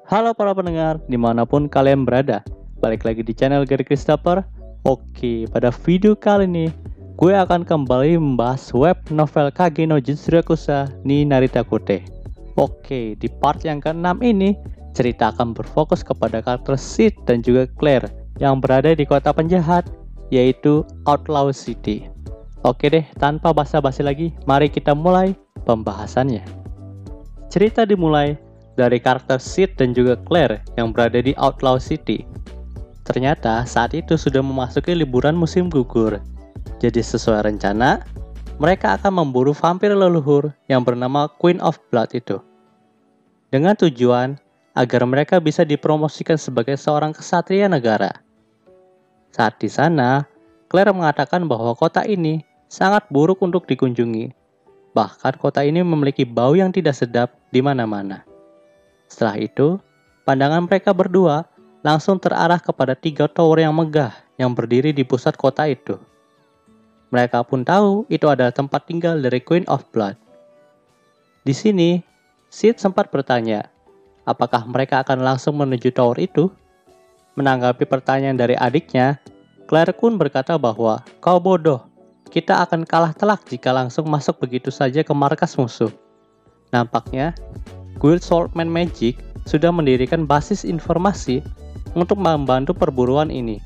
Halo para pendengar, dimanapun kalian berada. Balik lagi di channel Gary Christopher. Oke, pada video kali ini gue akan kembali membahas web novel Kage no Jutsu Yakuza ni Narita Kote. Oke, di part yang ke-6 ini cerita akan berfokus kepada karakter Sid dan juga Claire yang berada di kota penjahat, yaitu Outlaw City. Oke deh, tanpa basa-basi lagi, mari kita mulai pembahasannya. Cerita dimulai dari karakter Sid dan juga Claire yang berada di Outlaw City. Ternyata saat itu sudah memasuki liburan musim gugur. Jadi sesuai rencana, mereka akan memburu vampir leluhur yang bernama Queen of Blood itu. Dengan tujuan agar mereka bisa dipromosikan sebagai seorang kesatria negara. Saat di sana, Claire mengatakan bahwa kota ini sangat buruk untuk dikunjungi. Bahkan kota ini memiliki bau yang tidak sedap di mana-mana. Setelah itu, pandangan mereka berdua langsung terarah kepada 3 tower yang megah yang berdiri di pusat kota itu. Mereka pun tahu itu adalah tempat tinggal dari Queen of Blood. Di sini, Sid sempat bertanya, apakah mereka akan langsung menuju tower itu? Menanggapi pertanyaan dari adiknya, Claire pun berkata bahwa, "Kau bodoh, kita akan kalah telak jika langsung masuk begitu saja ke markas musuh." Nampaknya, Guild Swordman Magic sudah mendirikan basis informasi untuk membantu perburuan ini.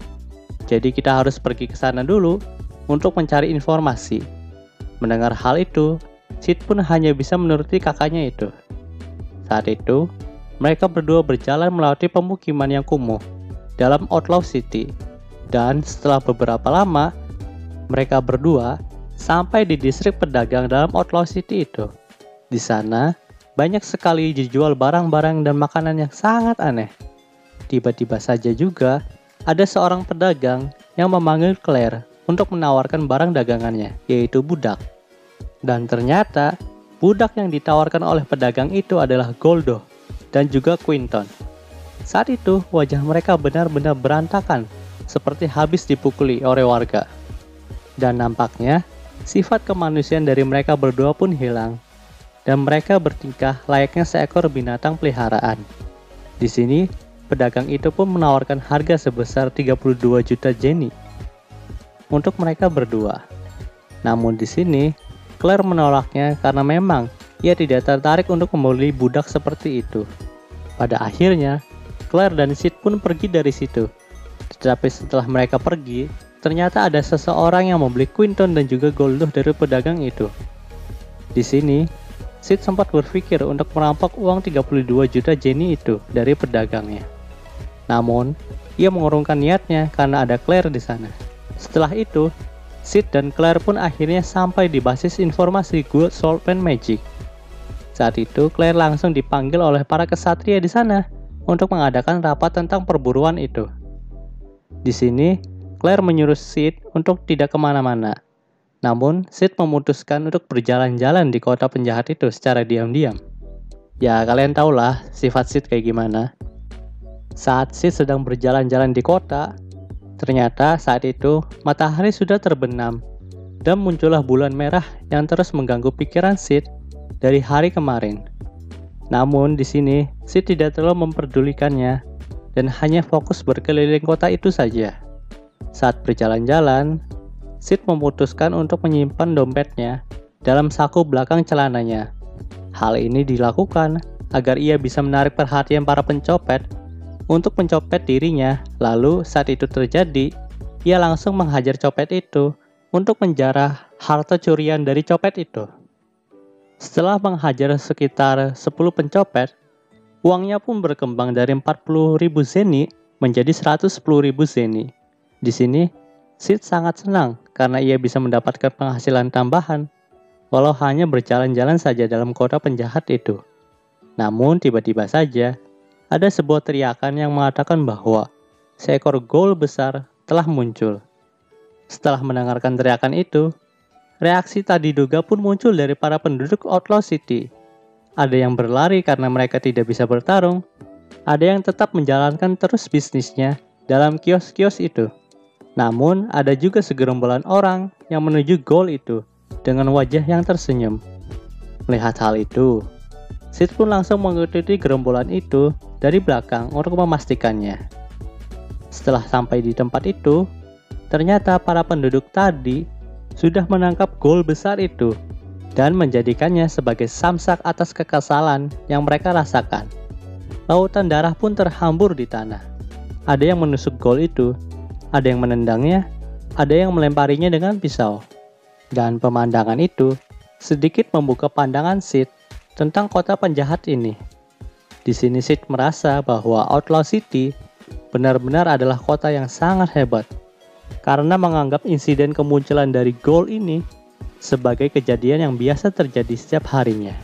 Jadi kita harus pergi ke sana dulu untuk mencari informasi. Mendengar hal itu, Sid pun hanya bisa menuruti kakaknya itu. Saat itu, mereka berdua berjalan melewati pemukiman yang kumuh dalam Outlaw City. Dan setelah beberapa lama, mereka berdua sampai di distrik pedagang dalam Outlaw City itu. Di sana, banyak sekali dijual barang-barang dan makanan yang sangat aneh. Tiba-tiba saja juga ada seorang pedagang yang memanggil Claire untuk menawarkan barang dagangannya, yaitu budak. Dan ternyata, budak yang ditawarkan oleh pedagang itu adalah Goldo dan juga Quinton. Saat itu, wajah mereka benar-benar berantakan, seperti habis dipukuli oleh warga. Dan nampaknya, sifat kemanusiaan dari mereka berdua pun hilang. Dan mereka bertingkah layaknya seekor binatang peliharaan. Di sini, pedagang itu pun menawarkan harga sebesar 32 juta jenny untuk mereka berdua. Namun di sini, Claire menolaknya karena memang ia tidak tertarik untuk membeli budak seperti itu. Pada akhirnya, Claire dan Sid pun pergi dari situ. Tetapi setelah mereka pergi, ternyata ada seseorang yang membeli Quinton dan juga Goldo dari pedagang itu. Di sini, Sid sempat berpikir untuk merampok uang 32 juta jenny itu dari pedagangnya. Namun, ia mengurungkan niatnya karena ada Claire di sana. Setelah itu, Sid dan Claire pun akhirnya sampai di basis informasi Guild Swordman Magic. Saat itu, Claire langsung dipanggil oleh para kesatria di sana untuk mengadakan rapat tentang perburuan itu. Di sini, Claire menyuruh Sid untuk tidak kemana-mana. Namun, Sid memutuskan untuk berjalan-jalan di kota penjahat itu secara diam-diam. Ya, kalian tahulah sifat Sid kayak gimana. Saat Sid sedang berjalan-jalan di kota, ternyata saat itu matahari sudah terbenam dan muncullah bulan merah yang terus mengganggu pikiran Sid dari hari kemarin. Namun di sini Sid tidak terlalu memperdulikannya dan hanya fokus berkeliling kota itu saja. Saat berjalan-jalan, Sid memutuskan untuk menyimpan dompetnya dalam saku belakang celananya. Hal ini dilakukan agar ia bisa menarik perhatian para pencopet untuk mencopet dirinya. Lalu saat itu terjadi, ia langsung menghajar copet itu untuk menjarah harta curian dari copet itu. Setelah menghajar sekitar 10 pencopet, uangnya pun berkembang dari 40.000 zeni menjadi 110.000 zeni. Di sini, Sid sangat senang karena ia bisa mendapatkan penghasilan tambahan, walau hanya berjalan-jalan saja dalam kota penjahat itu. Namun tiba-tiba saja, ada sebuah teriakan yang mengatakan bahwa seekor ghoul besar telah muncul. Setelah mendengarkan teriakan itu, reaksi tak diduga pun muncul dari para penduduk Outlaw City. Ada yang berlari karena mereka tidak bisa bertarung, ada yang tetap menjalankan terus bisnisnya dalam kios-kios itu. Namun, ada juga segerombolan orang yang menuju ghoul itu dengan wajah yang tersenyum. Melihat hal itu, Sid pun langsung mengikuti gerombolan itu dari belakang untuk memastikannya. Setelah sampai di tempat itu, ternyata para penduduk tadi sudah menangkap gol besar itu dan menjadikannya sebagai samsak atas kekesalan yang mereka rasakan. Lautan darah pun terhambur di tanah. Ada yang menusuk gol itu, ada yang menendangnya, ada yang melemparinya dengan pisau. Dan pemandangan itu sedikit membuka pandangan Sid tentang kota penjahat ini. Di sini Sid merasa bahwa Outlaw City benar-benar adalah kota yang sangat hebat, karena menganggap insiden kemunculan dari gol ini sebagai kejadian yang biasa terjadi setiap harinya.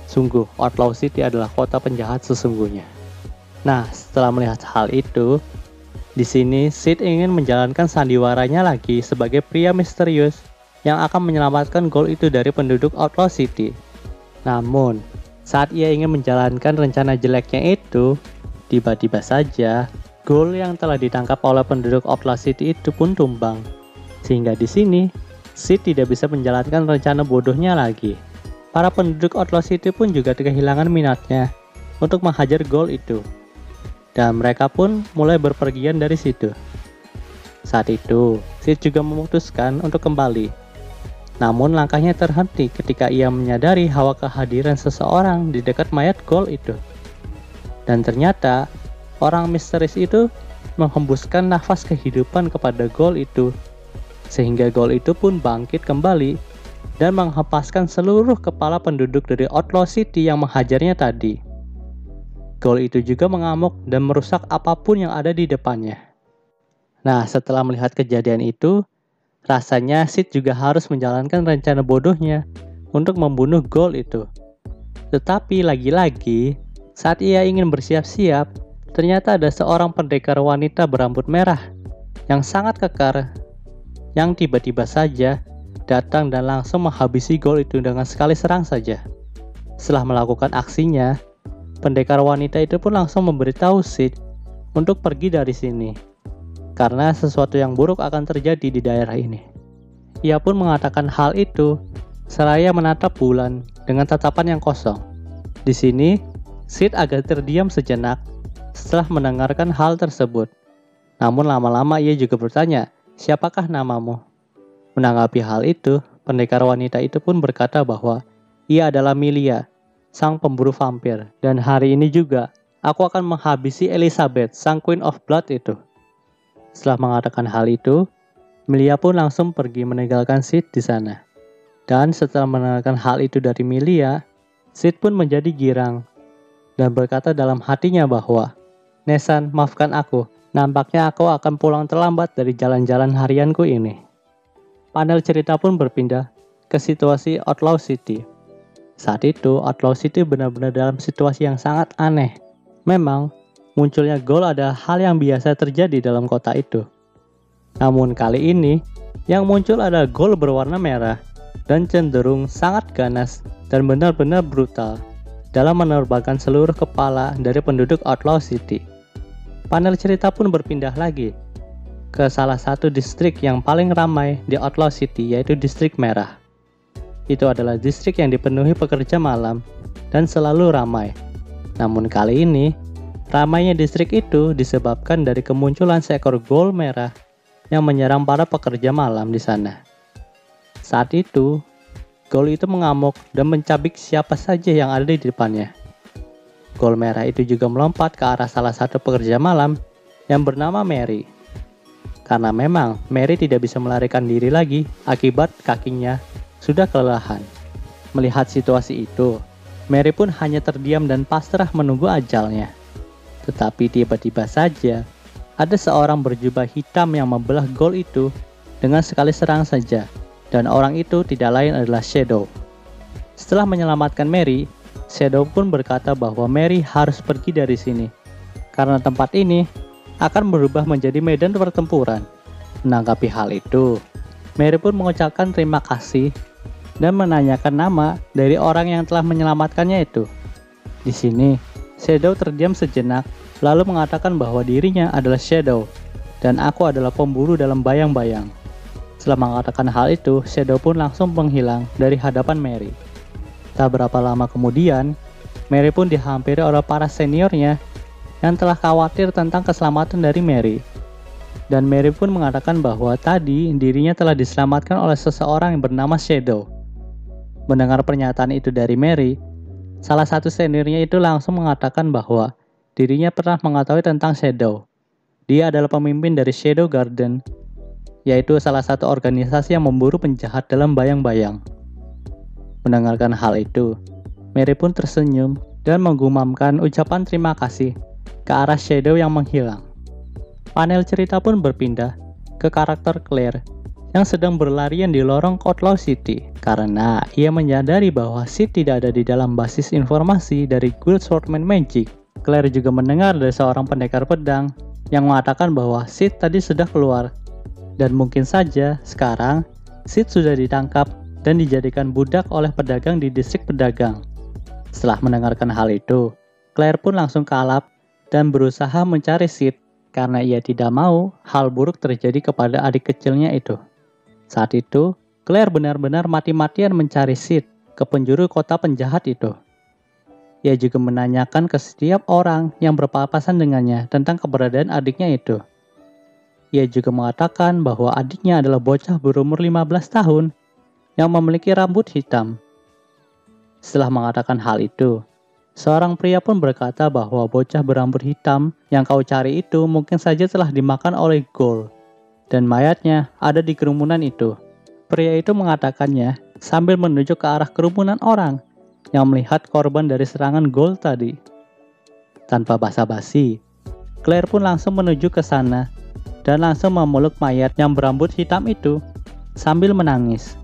Sungguh, Outlaw City adalah kota penjahat sesungguhnya. Nah, setelah melihat hal itu, di sini Sid ingin menjalankan sandiwaranya lagi sebagai pria misterius yang akan menyelamatkan gol itu dari penduduk Outlaw City. Namun, saat ia ingin menjalankan rencana jeleknya itu, tiba-tiba saja gol yang telah ditangkap oleh penduduk Outlaw City itu pun tumbang. Sehingga di sini, Sid tidak bisa menjalankan rencana bodohnya lagi. Para penduduk Outlaw City pun juga kehilangan minatnya untuk menghajar gol itu. Dan mereka pun mulai berpergian dari situ. Saat itu, Sid juga memutuskan untuk kembali. Namun langkahnya terhenti ketika ia menyadari hawa kehadiran seseorang di dekat mayat gol itu. Dan ternyata, orang misterius itu menghembuskan nafas kehidupan kepada gol itu, sehingga gol itu pun bangkit kembali dan menghempaskan seluruh kepala penduduk dari Outlaw City yang menghajarnya tadi. Gol itu juga mengamuk dan merusak apapun yang ada di depannya. Nah, setelah melihat kejadian itu, rasanya Sid juga harus menjalankan rencana bodohnya untuk membunuh gol itu. Tetapi lagi-lagi, saat ia ingin bersiap-siap, ternyata ada seorang pendekar wanita berambut merah yang sangat kekar, yang tiba-tiba saja datang dan langsung menghabisi gol itu dengan sekali serang saja. Setelah melakukan aksinya, pendekar wanita itu pun langsung memberitahu Sid untuk pergi dari sini, karena sesuatu yang buruk akan terjadi di daerah ini. Ia pun mengatakan hal itu seraya menatap bulan dengan tatapan yang kosong. Di sini, Sid agak terdiam sejenak setelah mendengarkan hal tersebut. Namun lama-lama ia juga bertanya, "Siapakah namamu?" Menanggapi hal itu, pendekar wanita itu pun berkata bahwa ia adalah Milia, sang pemburu vampir, dan hari ini juga aku akan menghabisi Elizabeth, sang Queen of Blood itu. Setelah mengatakan hal itu, Milia pun langsung pergi meninggalkan Sid di sana. Dan setelah mendengarkan hal itu dari Milia, Sid pun menjadi girang dan berkata dalam hatinya bahwa, "Nesan, maafkan aku. Nampaknya aku akan pulang terlambat dari jalan-jalan harianku ini." Panel cerita pun berpindah ke situasi Outlaw City. Saat itu, Outlaw City benar-benar dalam situasi yang sangat aneh. Memang, munculnya gol adalah hal yang biasa terjadi dalam kota itu. Namun kali ini, yang muncul adalah gol berwarna merah dan cenderung sangat ganas dan benar-benar brutal dalam menerbangkan seluruh kepala dari penduduk Outlaw City. Panel cerita pun berpindah lagi ke salah satu distrik yang paling ramai di Outlaw City, yaitu distrik merah. Itu adalah distrik yang dipenuhi pekerja malam dan selalu ramai. Namun kali ini, ramainya distrik itu disebabkan dari kemunculan seekor gol merah yang menyerang para pekerja malam di sana. Saat itu, gol itu mengamuk dan mencabik siapa saja yang ada di depannya. Gol merah itu juga melompat ke arah salah satu pekerja malam yang bernama Mary. Karena memang Mary tidak bisa melarikan diri lagi akibat kakinya sudah kelelahan. Melihat situasi itu, Mary pun hanya terdiam dan pasrah menunggu ajalnya. Tetapi tiba-tiba saja, ada seorang berjubah hitam yang membelah gol itu dengan sekali serang saja, dan orang itu tidak lain adalah Shadow. Setelah menyelamatkan Mary, Shadow pun berkata bahwa Mary harus pergi dari sini, karena tempat ini akan berubah menjadi medan pertempuran. Menanggapi hal itu, Mary pun mengucapkan terima kasih dan menanyakan nama dari orang yang telah menyelamatkannya itu. Di sini, Shadow terdiam sejenak, lalu mengatakan bahwa dirinya adalah Shadow, dan aku adalah pemburu dalam bayang-bayang. Setelah mengatakan hal itu, Shadow pun langsung menghilang dari hadapan Mary. Tak berapa lama kemudian, Mary pun dihampiri oleh para seniornya yang telah khawatir tentang keselamatan dari Mary. Dan Mary pun mengatakan bahwa tadi dirinya telah diselamatkan oleh seseorang yang bernama Shadow. Mendengar pernyataan itu dari Mary, salah satu seniornya itu langsung mengatakan bahwa dirinya pernah mengetahui tentang Shadow. Dia adalah pemimpin dari Shadow Garden, yaitu salah satu organisasi yang memburu penjahat dalam bayang-bayang. Mendengarkan hal itu, Mary pun tersenyum dan menggumamkan ucapan terima kasih ke arah Shadow yang menghilang. Panel cerita pun berpindah ke karakter Claire yang sedang berlarian di lorong Outlaw City karena ia menyadari bahwa Sid tidak ada di dalam basis informasi dari Guild Swordman Magic. Claire juga mendengar dari seorang pendekar pedang yang mengatakan bahwa Sid tadi sudah keluar dan mungkin saja sekarang Sid sudah ditangkap dan dijadikan budak oleh pedagang di distrik pedagang. Setelah mendengarkan hal itu, Claire pun langsung kalap dan berusaha mencari Sid karena ia tidak mau hal buruk terjadi kepada adik kecilnya itu. Saat itu, Claire benar-benar mati-matian mencari Sid ke penjuru kota penjahat itu. Ia juga menanyakan ke setiap orang yang berpapasan dengannya tentang keberadaan adiknya itu. Ia juga mengatakan bahwa adiknya adalah bocah berumur 15 tahun yang memiliki rambut hitam. Setelah mengatakan hal itu, seorang pria pun berkata bahwa bocah berambut hitam yang kau cari itu mungkin saja telah dimakan oleh Ghoul, dan mayatnya ada di kerumunan itu. Pria itu mengatakannya sambil menuju ke arah kerumunan orang yang melihat korban dari serangan Ghoul tadi. Tanpa basa-basi, Claire pun langsung menuju ke sana dan langsung memeluk mayat yang berambut hitam itu sambil menangis.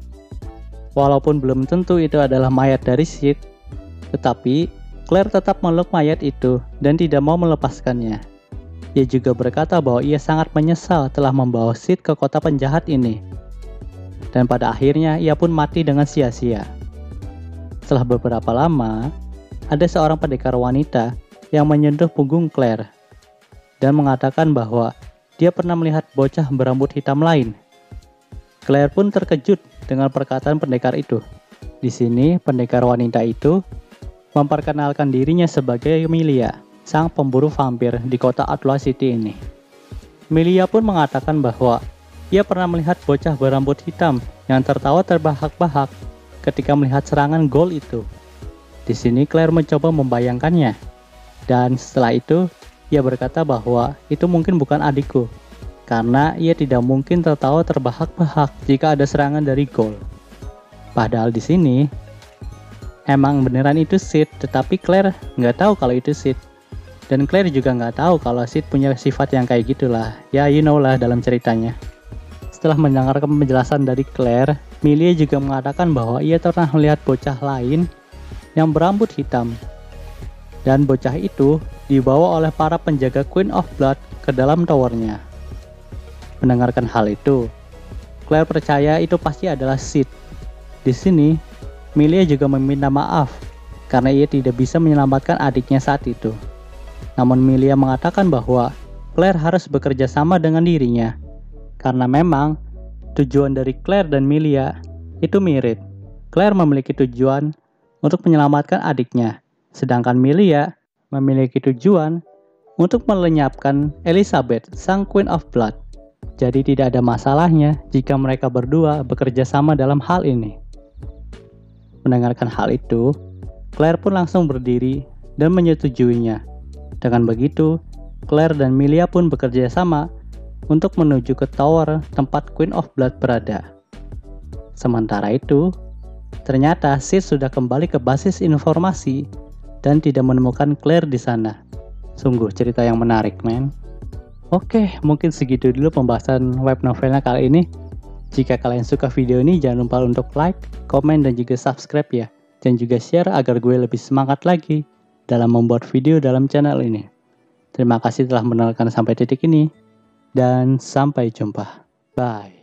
Walaupun belum tentu itu adalah mayat dari Sid, tetapi Claire tetap memeluk mayat itu dan tidak mau melepaskannya. Ia juga berkata bahwa ia sangat menyesal telah membawa Sid ke kota penjahat ini. Dan pada akhirnya ia pun mati dengan sia-sia. Setelah beberapa lama, ada seorang pendekar wanita yang menyentuh punggung Claire dan mengatakan bahwa dia pernah melihat bocah berambut hitam lain. Claire pun terkejut dengan perkataan pendekar itu. Di sini, pendekar wanita itu memperkenalkan dirinya sebagai Milia, sang pemburu vampir di kota Outlaw City ini. Milia pun mengatakan bahwa ia pernah melihat bocah berambut hitam yang tertawa terbahak-bahak ketika melihat serangan Ghoul itu. Di sini Claire mencoba membayangkannya, dan setelah itu ia berkata bahwa itu mungkin bukan adikku, karena ia tidak mungkin tertawa terbahak-bahak jika ada serangan dari Ghoul. Padahal di sini emang beneran itu Sid, tetapi Claire nggak tahu kalau itu Sid. Dan Claire juga nggak tahu kalau Sid punya sifat yang kayak gitulah. Ya, you know lah dalam ceritanya. Setelah mendengarkan penjelasan dari Claire, Milia juga mengatakan bahwa ia pernah melihat bocah lain yang berambut hitam. Dan bocah itu dibawa oleh para penjaga Queen of Blood ke dalam towernya. Mendengarkan hal itu, Claire percaya itu pasti adalah Sid. Di sini, Milia juga meminta maaf karena ia tidak bisa menyelamatkan adiknya saat itu. Namun Milia mengatakan bahwa Claire harus bekerja sama dengan dirinya karena memang tujuan dari Claire dan Milia itu mirip. Claire memiliki tujuan untuk menyelamatkan adiknya, sedangkan Milia memiliki tujuan untuk melenyapkan Elizabeth, sang Queen of Blood. Jadi tidak ada masalahnya jika mereka berdua bekerja sama dalam hal ini. Mendengarkan hal itu, Claire pun langsung berdiri dan menyetujuinya. Dengan begitu, Claire dan Milia pun bekerja sama untuk menuju ke tower tempat Queen of Blood berada. Sementara itu, ternyata Sid sudah kembali ke basis informasi dan tidak menemukan Claire di sana. Sungguh cerita yang menarik, men. Oke, mungkin segitu dulu pembahasan web novelnya kali ini. Jika kalian suka video ini, jangan lupa untuk like, komen, dan juga subscribe ya. Dan juga share agar gue lebih semangat lagi dalam membuat video dalam channel ini. Terima kasih telah menonton sampai titik ini, dan sampai jumpa. Bye.